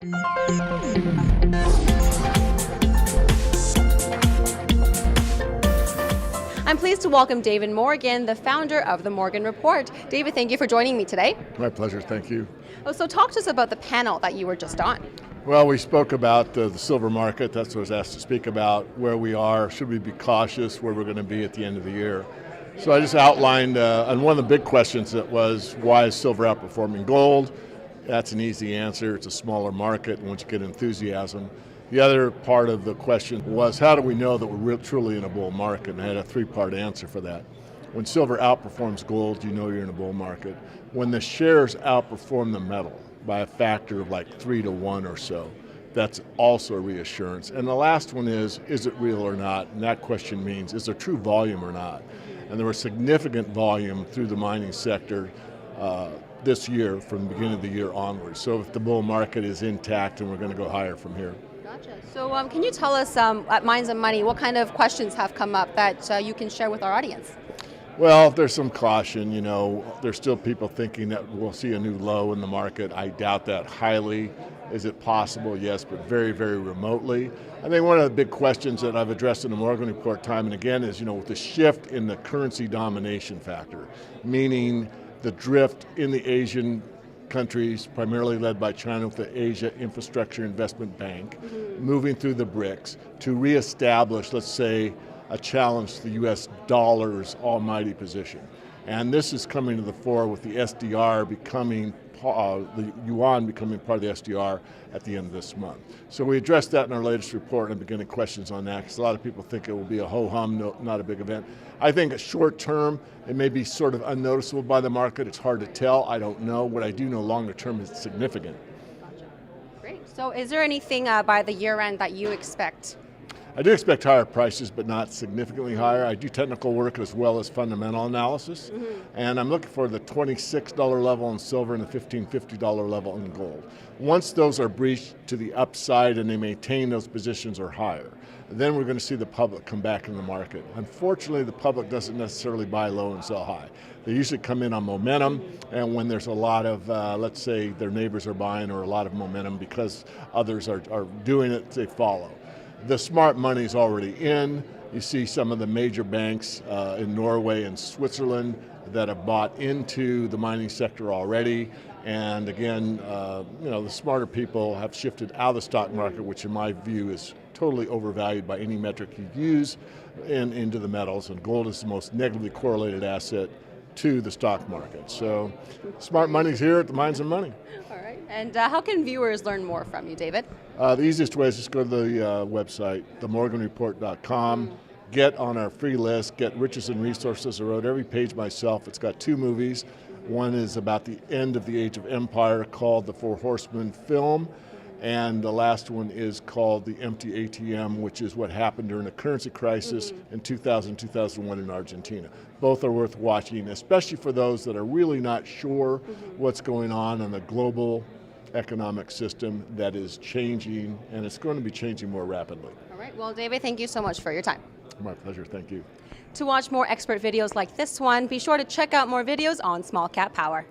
I'm pleased to welcome David Morgan, the founder of the Morgan Report. David, thank you for joining me today. My pleasure, thank you. So talk to us about the panel that you were just on. Well, we spoke about the silver market. That's what I was asked to speak about, where we are, should we be cautious, where we're going to be at the end of the year. So I just outlined, and one of the big questions that was, why is silver outperforming gold? That's an easy answer. It's a smaller market once you get enthusiasm. The other part of the question was, how do we know that we're truly in a bull market? And I had a three-part answer for that. When silver outperforms gold, you know you're in a bull market. When the shares outperform the metal by a factor of like 3 to 1 or so, that's also a reassurance. And the last one is it real or not? And that question means, is there true volume or not? And there was significant volume through the mining sector this year, from the beginning of the year onwards. So if the bull market is intact, and we're going to go higher from here. Gotcha. So can you tell us at Minds and Money, what kind of questions have come up that you can share with our audience? Well, there's some caution, there's still people thinking that we'll see a new low in the market. I doubt that highly. Is it possible? Yes, but very, very remotely. I think one of the big questions that I've addressed in the Morgan Report time and again is, with the shift in the currency domination factor, meaning the drift in the Asian countries, primarily led by China with the Asia Infrastructure Investment Bank, moving through the BRICS to reestablish, let's say, a challenge to the US dollar's almighty position. And this is coming to the fore with the SDR becoming, the yuan becoming part of the SDR at the end of this month. So we addressed that in our latest report and beginning questions on that, because a lot of people think it will be a ho-hum, not a big event. I think short term, it may be sort of unnoticeable by the market. It's hard to tell, I don't know. What I do know longer term is significant. Gotcha. Great, so is there anything by the year end that you expect? I do expect higher prices, but not significantly higher. I do technical work as well as fundamental analysis, and I'm looking for the $26 level in silver and the $15.50 level in gold. Once those are breached to the upside and they maintain those positions or higher, then we're going to see the public come back in the market. Unfortunately, the public doesn't necessarily buy low and sell high. They usually come in on momentum, and when there's a lot of, let's say their neighbors are buying, or a lot of momentum because others are doing it, they follow. The smart money's already in. You see some of the major banks in Norway and Switzerland that have bought into the mining sector already. And again, the smarter people have shifted out of the stock market, which in my view is totally overvalued by any metric you use, and into the metals. And gold is the most negatively correlated asset to the stock market. So smart money's here at the Minds and Money. All right, and how can viewers learn more from you, David? The easiest way is just go to the website, themorganreport.com, get on our free list, get Riches and Resources. I wrote every page myself. It's got 2 movies. One is about the end of the Age of Empire called The Four Horsemen film, and the last one is called The Empty ATM, which is what happened during the currency crisis in 2000-2001 in Argentina. Both are worth watching, especially for those that are really not sure what's going on in the global economic system that is changing, and it's going to be changing more rapidly. All right, well, David, thank you so much for your time. My pleasure, thank you. To watch more expert videos like this one, be sure to check out more videos on Small Cap Power.